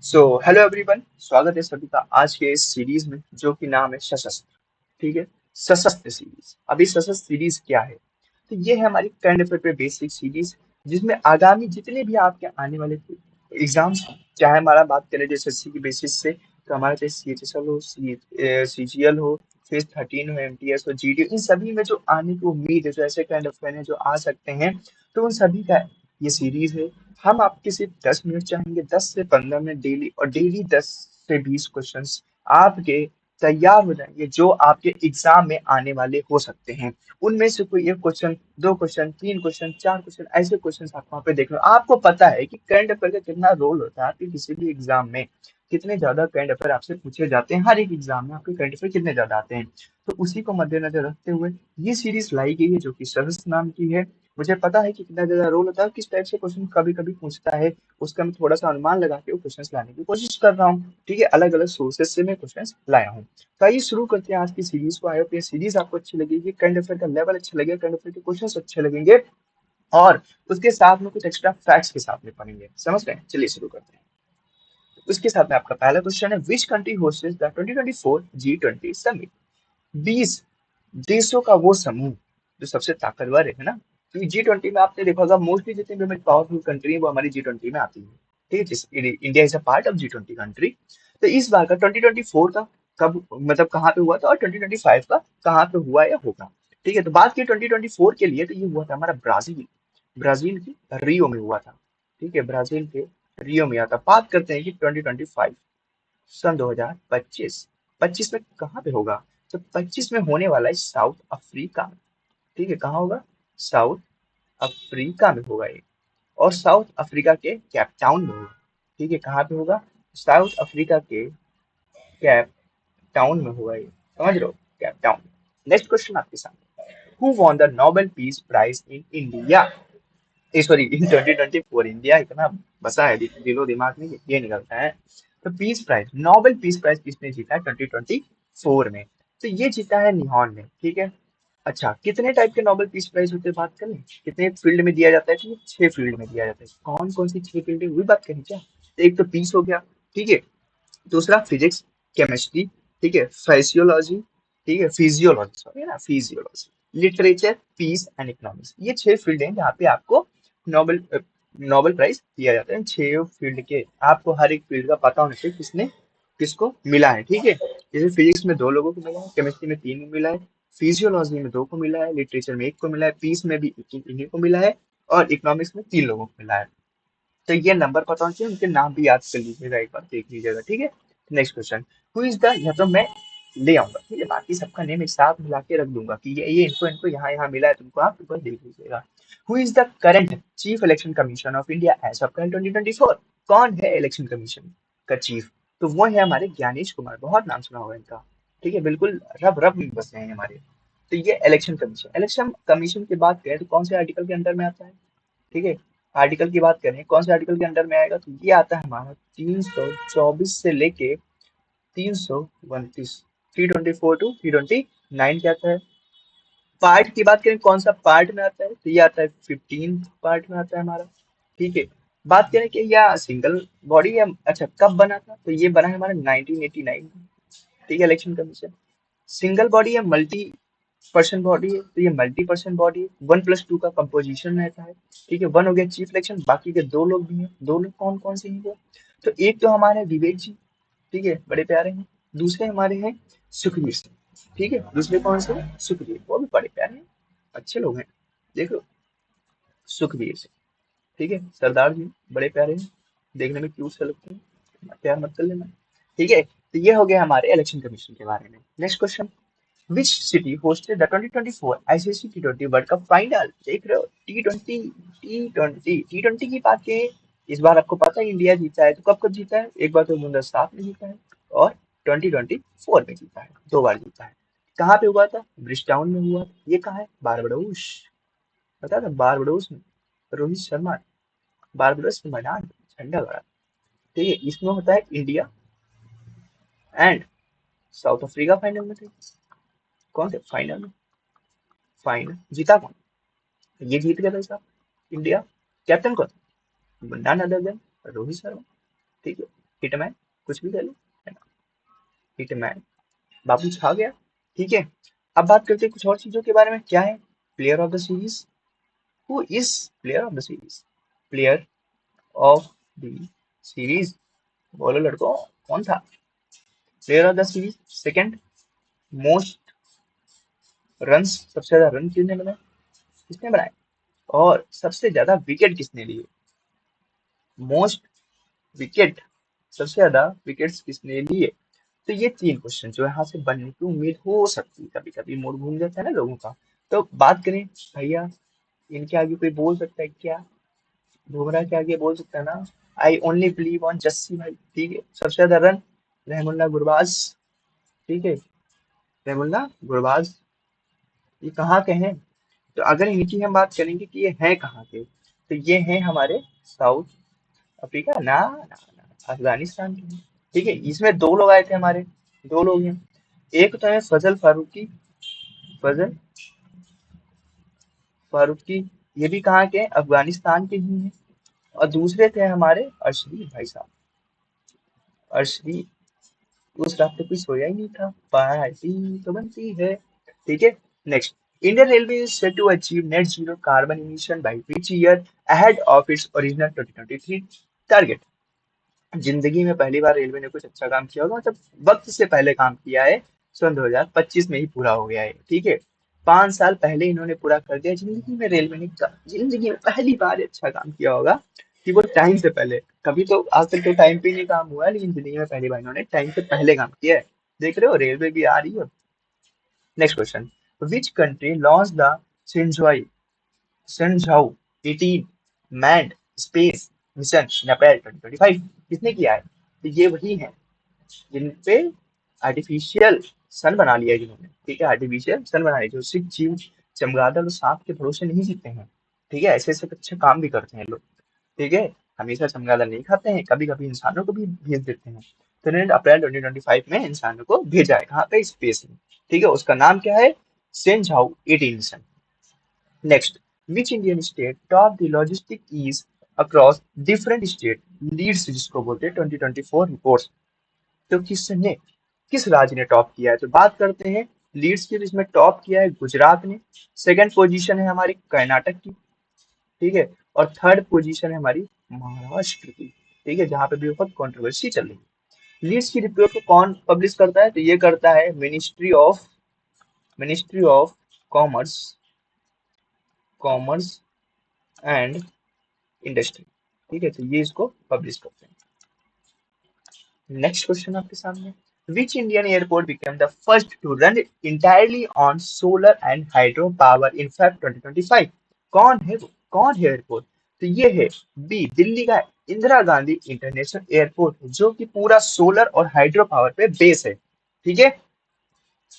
So hello everyone, स्वागत है सभी का आज के इस सीरीज में जो कि नाम है सशस्त्र। ठीक है, सशस्त्र सीरीज। अभी सशस्त्र सीरीज क्या है? तो ये है हमारी करंट अफेयर पे बेसिक सीरीज, जिसमें आगामी जितने भी आपके आने वाले एग्जाम्स, चाहे हमारा बात करें एसएससी की बेसिस से, तो हमारा चाहे सीएचएसएल हो, सीजीएल हो, फेज 13 हो, एमटीएस हो, जीडी, इन सभी में जो आने की उम्मीद है, जो ऐसे करंट अफेयर है जो आ सकते हैं, तो उन सभी का ये सीरीज है। हम आपके सिर्फ 10 मिनट चाहेंगे, 10 से 15 मिनट डेली, और डेली 10 से 20 क्वेश्चंस आपके तैयार हो जाएंगे जो आपके एग्जाम में आने वाले हो सकते हैं। उनमें से कोई एक क्वेश्चन, दो क्वेश्चन, तीन क्वेश्चन, चार क्वेश्चन, ऐसे क्वेश्चन आप वहाँ पे देख लो। आपको पता है कि करंट अफेयर का कितना रोल होता है आपके किसी भी एग्जाम में, कितने ज्यादा करंट अफेयर आपसे पूछे जाते हैं, हर एक एग्जाम में आपके करंट अफेयर कितने ज्यादा आते हैं। तो उसी को मद्देनजर रखते हुए ये सीरीज लाई गई है जो कि सहस्त्र नाम की है। मुझे पता है कि कितना ज्यादा रोल होता है, किस टाइप से क्वेश्चन कभी कभी पूछता है, उसका मैं थोड़ा सा अनुमान लगा के वो क्वेश्चन लाने की कोशिश कर रहा हूँ। ठीक है, अलग अलग सोर्सेज से मैं क्वेश्चन लाया हूँ। तो आइए शुरू करते हैं आज की सीरीज को। आई होप ये सीरीज आपको अच्छी लगेगी, करंट अफेयर का लेवल अच्छा लगेगा, करंट अफेयर के क्वेश्चन अच्छे लगेंगे, और उसके साथ में कुछ एक्स्ट्रा फैक्ट्स के साथ में पढ़ेंगे। समझ गए? चलिए शुरू करते हैं। उसके साथ में आपका पहला क्वेश्चन है, which country hosted the 2024 G20 summit? 20 देशों का वो समूह जो सबसे ताकतवर है ना। क्योंकि G20 में आपने देखा होगा मोस्टली जितनी भी हमारी पावरफुल कंट्री है वो हमारी G20 में आती है। ठीक है, India is a part of G20 country. तो इस बार का 2024 का कब, मतलब कहाँ पे हुआ था, और 2025 का कहाँ पे हुआ या होगा? ठीक है, तो बात की 2024 के लिए, तो ये हुआ था हमारा ब्राजील, ब्राजील की रियो में हुआ था। ठीक है, ब्राजील के रियो में आता। बात करते हैं कि 2025, सन 2025, 25 में कहाँ पे होगा? तो 25 में होने वाला है साउथ अफ्रीका। ठीक है, कहाँ होगा? साउथ अफ्रीका में होगा ये, और साउथ अफ्रीका के कैप टाउन में होगा। ठीक है, कहाँ पे होगा? साउथ अफ्रीका के कैप टाउन में होगा ये। समझ रहे हो? Cape Town. नेक्स्ट क्वेश्चन आपके सामने, who won the Nobel peace prize in India? Sorry, in 2024। India इतना बसा है दिलो दिमाग में, ये निकलता है। तो peace prize, Nobel peace prize किसने जीता है 2024 में? तो ये जीता है निहॉन ने। ठीक है, अच्छा, कितने टाइप के नोबेल पीस प्राइज होते हैं बात करें, कितने फील्ड में दिया जाता है? तो ये 6 फील्ड में दिया जाता है। कौन कौन सी 6 फील्ड है वही बात करें क्या? तो एक तो पीस हो गया, ठीक है, दूसरा फिजिक्स, केमिस्ट्री, ठीक है, फेसियोलॉजी, ठीक है, फिजियोलॉजी, सॉरी ना, physiology, literature, peace and economics. ये 6 फील्ड हैं जहाँ पे आपको नोबेल नोबेल प्राइज दिया जाता है। 6 फील्ड के आपको हर एक फील्ड का पता होना चाहिए किसने किसको मिला है। ठीक है, जैसे फिजिक्स में 2 लोगों को मिला है, केमिस्ट्री में 3 को मिला है, फिजियोलॉजी में 2 को मिला है, लिटरेचर में 1 को मिला है, पीस में भी इन्हीं को मिला है, और इकोनॉमिक्स में 3 लोगों को मिला है। तो ये नंबर पता होना चाहिए, उनके नाम भी याद कर लीजिएगा, एक बार देख लीजिएगा। ठीक है, next question, who is the, या तो मैं ले आऊंगा, ठीक है, बाकी सबका नेम एक साथ मिला के रख दूंगा कि ये इनको इनको यहाँ यहाँ मिला है, तुमको आप ऊपर देख लीजिएगा। Who is the current chief election commission of India as of 2024? कौन है इलेक्शन कमीशन का चीफ? तो वो है हमारे ज्ञानेश कुमार, बहुत नाम सुना होगा इनका। ठीक है, बिल्कुल रब रब में बसे हैं हमारे। तो ये इलेक्शन कमीशन की बात करें तो कौन से आर्टिकल के अंडर में आता है? ठीक है, आर्टिकल की बात करें कौन से आर्टिकल के अंडर में आएगा, तो ये आता है हमारा 324 से लेके 329, 324 to 329 क्या आता है। पार्ट की बात करें कौन सा पार्ट में आता है, तो ये आता है 15 पार्ट में आता है हमारा। ठीक है, बात करें कि यह सिंगल बॉडी या, अच्छा, कब बना था, तो ये बना है हमारा 1989 में। ठीक है, इलेक्शन कमीशन सिंगल बॉडी या मल्टी पर्सन बॉडी है, तो ये मल्टी पर्सन बॉडी है, 1+2 का कंपोजिशन रहता है। ठीक है, वन हो गया चीफ इलेक्शन, बाकी के 2 लोग भी हैं। 2 लोग कौन कौन से हैं वो? तो एक तो हमारे विवेक जी, ठीक है, बड़े प्यारे हैं। दूसरे हमारे हैं सुखबीर सिंह। ठीक है, दूसरे कौन से? सुखबीर, वो भी बड़े प्यारे हैं, अच्छे लोग हैं। देखो, सुखबीर सिंह, ठीक है, सरदार जी बड़े प्यारे हैं, देखने में क्यूट से लगते हैं, प्यार मत कर लेना। ठीक है, तो ये हो गया हमारे इलेक्शन कमीशन के बारे में। Next question, Which city hosted the 2024 ICC T20 world cup final? देख रहे हो, टी ट्वेंटी की बात करें, इस बार आपको पता है इंडिया जीता है। तो कब कब जीता है? एक बार तो 2007 में जीता है, और 2024 में जीता है, 2 बार जीता है। कहाँ पे हुआ था? ब्रिज टाउन में हुआ था। ये कहाँ है? बारबडोस, पता था? बारबडोस में रोहित शर्मा बारबडोस के मैदान में झंडा गाड़ा। ठीक है, इसमें होता है India and south Africa final में थे। कौन थे फाइनल में? फाइनल जीता कौन? ये जीत गया भाई साहब, इंडिया। कैप्टन कौन? None other than Rohit Sharma. ठीक है, हिटमैन, कुछ भी कह लो, है ना, हिटमैन, बाबू छा गया। ठीक है, अब बात करते हैं कुछ और चीजों के बारे में। क्या है player of the series? Who is player of the series? Player of the series, बोलो लड़कों, कौन था player of the series? Second most runs, सबसे ज्यादा रन किसने बनाए, किसने बनाए? और सबसे ज्यादा विकेट किसने लिए? मोस्ट विकेट, सबसे ज्यादा विकेट्स किसने लिए? तो ये 3 क्वेश्चन जो यहाँ से बनने की उम्मीद हो सकती है। कभी कभी मूड घूम जाता है ना लोगों का। तो बात करें भैया, इनके आगे कोई बोल सकता है क्या? बुमराह के आगे बोल सकता है ना, I only believe on Jassi भाई। ठीक है, सबसे ज्यादा रन रहमुल्ला गुरबाज। ठीक है, रहमुल्ला गुरबाज, ये कहाँ के हैं? तो अगर इनकी हम बात करेंगे कि ये हैं कहाँ के, तो ये हैं हमारे साउथ अफ्रीका ना, अफगानिस्तान के हैं। ठीक है, इसमें 2 लोग आए थे हमारे, 2 लोग हैं। एक तो है फजल फारूकी, फजल फारूकी, ये भी कहाँ के हैं? अफगानिस्तान के ही हैं। और दूसरे थे हमारे अर्शदीप भाई साहब, अर्शदीप, उस रात पे कोई सोया ही नहीं था, पार्टी तो बनती है। ठीक है, next, Indian railway is set to achieve net zero carbon emission by which year ahead of its original 2023 target? जिंदगी में पहली बार रेलवे ने कुछ अच्छा काम किया होगा, मतलब वक्त से पहले काम किया है। सन 2025 में ही पूरा हो गया है। ठीक है, 5 साल पहले इन्होंने पूरा कर दिया। जिंदगी में रेलवे ने जिंदगी में पहली बार अच्छा काम किया होगा कि वो टाइम से पहले, कभी तो आज तक तो टाइम पे ही नहीं काम हुआ है, लेकिन जिंदगी में पहली बार इन्होंने टाइम से पहले काम किया है। देख रहे हो, रेलवे भी आ रही है। Next question, which country launch the Shenzhou Shenzhou 18 manned space mission in April 2025? किसने किया है? तो ये वही है जिन पे आर्टिफिशियल सन बना लिया है जिन्होंने। ठीक है, आर्टिफिशियल सन बना लिया, जो सिर्फ जीव, चमगादड़ और सांप के भरोसे नहीं जीते हैं। ठीक है, ऐसे ऐसे अच्छे काम भी करते हैं लोग। ठीक है, हमेशा चमगादड़ नहीं खाते हैं, कभी कभी इंसानों को भी भेज देते हैं। तो इन्होंने अप्रैल 2025 में इंसानों को भेजा है, कहाँ पे? स्पेस में। ठीक है, उसका नाम क्या है? सेंझाऊ 18 mission. Next, which Indian state top the logistic ease across different state leads जिसको बोलते हैं 2024 रिपोर्ट्स? तो किसने, किस राज्य ने टॉप किया है? तो बात करते हैं लीड्स की, इसमें टॉप किया है गुजरात ने। सेकंड पोजीशन है हमारी कर्नाटक की। ठीक है, और थर्ड पोजीशन है हमारी महाराष्ट्र की। ठीक है, जहाँ पे भी बहुत कंट्रोवर्सी चल रही है। लीड्स की रिपोर्ट को कौन पब्लिश करता है? तो ये करता है ministry of commerce, commerce and industry. ठीक है, तो ये इसको पब्लिश करते हैं। नेक्स्ट क्वेश्चन आपके सामने, which Indian airport became the first to run entirely on solar and hydro power in Feb 2025? कौन है वो, कौन है एयरपोर्ट? तो ये है बी, दिल्ली का इंदिरा गांधी इंटरनेशनल एयरपोर्ट, जो कि पूरा सोलर और हाइड्रो पावर पे बेस है। ठीक है,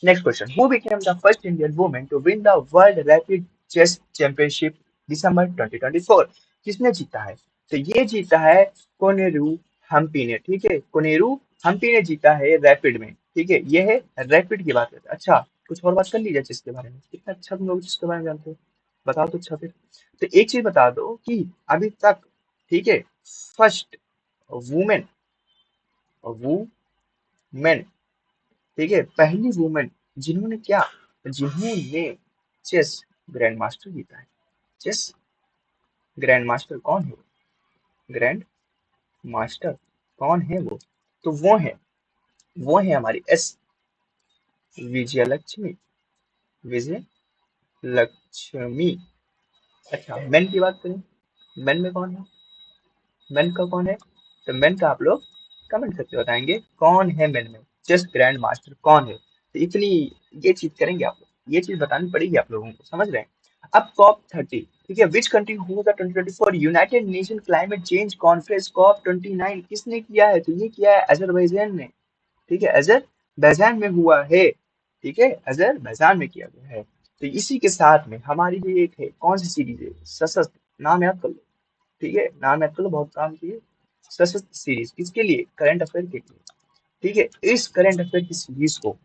next question, who became the first Indian women to win the world rapid chess championship December 2024? किसने जीता है? तो ये जीता है कोनेरू हम्पी ने। ठीक है, कोनेरू हम्पी ने जीता है रैपिड में। ठीक है, ये है रैपिड की बात करते हैं। अच्छा, कुछ और बात कर लीजिए चेस के बारे में। कितना अच्छा तुम लोग जिसके बारे में जानते हो, बताओ तो अच्छा फिर। तो एक चीज बता दो कि अभी तक, ठीक है, फर्स्ट वुमेन, वुमेन, ठीक है, पहली वुमेन जिन्होंने क्या, जिन्होंने चेस ग्रैंड मास्टर जीता है। चेस ग्रैंड मास्टर कौन है? ग्रैंड मास्टर कौन है वो? तो वो है हमारी एस विजयलक्ष्मी, विजय लक्ष्मी। अच्छा, मेन की बात करें, मेन में कौन है? मेन का कौन है? तो मेन का आप लोग कमेंट करके बताएंगे कौन है मेन में, चेस ग्रैंड मास्टर कौन है। तो इतनी ये चीज करेंगे आप लोग, ये चीज बतानी पड़ेगी आप लोगों को, समझ रहे हैं? अब कॉप 30, ठीक है, विच कंट्री होगा 2024 United Nation climate change conference COP 29? किसने किया है? तो ये किया है अजरबैजान ने। ठीक है, अजरबैजान में हुआ है। ठीक है, अजरबैजान में किया गया है। तो इसी के साथ में हमारी जो एक है, कौन सी सीरीज है, सशस्त्र, नाम याद कर लो। ठीक है, नाम याद कर लो, बहुत काम की है। सशस्त्र सीरीज किसके लिए? करंट अफेयर के लिए। ठीक है, इस करंट अफेयर की सीरीज को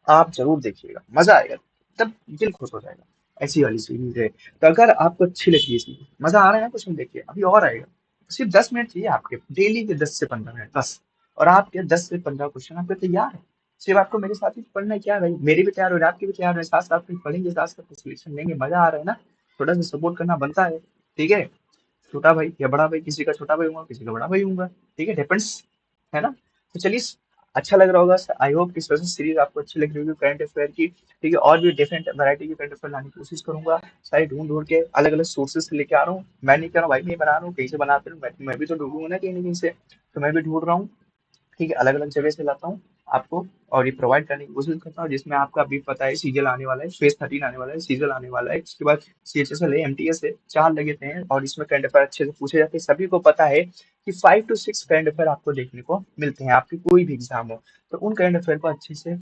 आप जरूर देखिएगा, मजा आएगा, तब दिल खुश हो जाएगा। ऐसी वाली सीरीज है। तो अगर आपको अच्छी लगी है सीरीज, मजा आ रहा है ना कुछ में, देखिए अभी और आएगा। सिर्फ 10 मिनट चाहिए आपके डेली के 10 से 15 मिनट बस। और आपके 10 से 15 क्वेश्चन आपके तैयार है। सिर्फ आपको मेरे साथ ही पढ़ना है, क्या है भाई, मेरे भी तैयार हो रहे हैं, आपके भी तैयार हो रहे हैं, साथ साथ में पढ़ेंगे, साथ साथ सिलेक्शन लेंगे, मजा आ रहा है ना। थोड़ा सा सपोर्ट करना बनता है। ठीक है, छोटा भाई या बड़ा भाई, किसी का छोटा भाई होगा, किसी का बड़ा भाई होगा। ठीक है, डिपेंड्स, है ना। तो चलिए, अच्छा लग रहा होगा। आई होप कि सोशल सीरीज आपको अच्छी लग रही होगी करंट अफेयर की। ठीक है, और भी डिफरेंट वैरायटी की करंट अफेयर लाने की कोशिश करूंगा। सारे ढूंढ ढूंढ के अलग अलग सोर्सेज से लेके आ रहा हूँ। मैं नहीं कर रहा हूँ भाई, मैं बना रहा हूँ, कहीं से बनाते रहो, मैं भी तो ढूंढूंगा ना कहीं ना कहीं से। तो मैं भी ढूंढ रहा हूँ। ठीक है, अलग अलग जगह से लाता हूँ आपको, और ये प्रोवाइड करने की कोशिश करता हूँ, जिसमें आपका भी पता है सीजल आने वाला है, फेज 13 आने वाला है, सीजल आने वाला है, उसके बाद CHSL है, MTS है, 4 लगे थे हैं, और इसमें करंट अफेयर अच्छे से पूछे जाते हैं। सभी को पता है कि 5 to 6 करंट अफेयर आपको देखने को मिलते हैं, आपकी कोई भी एग्जाम हो। तो उन करंट अफेयर को अच्छे से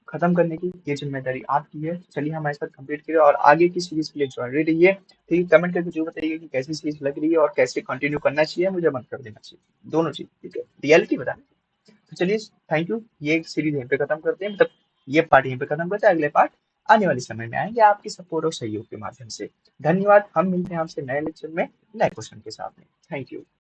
खत्म करने की ये जिम्मेदारी आपकी है। चलिए, हमारे साथ कंप्लीट करिए और आगे की सीरीज के लिए ज्वाइन रहिए। ठीक है, कमेंट करके जो बताइए कि कैसी सीरीज लग रही है और कैसे कंटिन्यू करना चाहिए, मुझे बंद कर देना चाहिए, दोनों चीज। ठीक है, रियलिटी बताना। तो चलिए, थैंक यू, ये सीरीज यहीं पे खत्म करते हैं, मतलब ये पार्ट यहीं पे खत्म करते हैं। अगले पार्ट आने वाले समय में आएंगे आपकी सपोर्ट और सहयोग के माध्यम से। धन्यवाद, हम मिलते हैं आपसे नए लेक्चर में नए क्वेश्चन के साथ में। Thank you.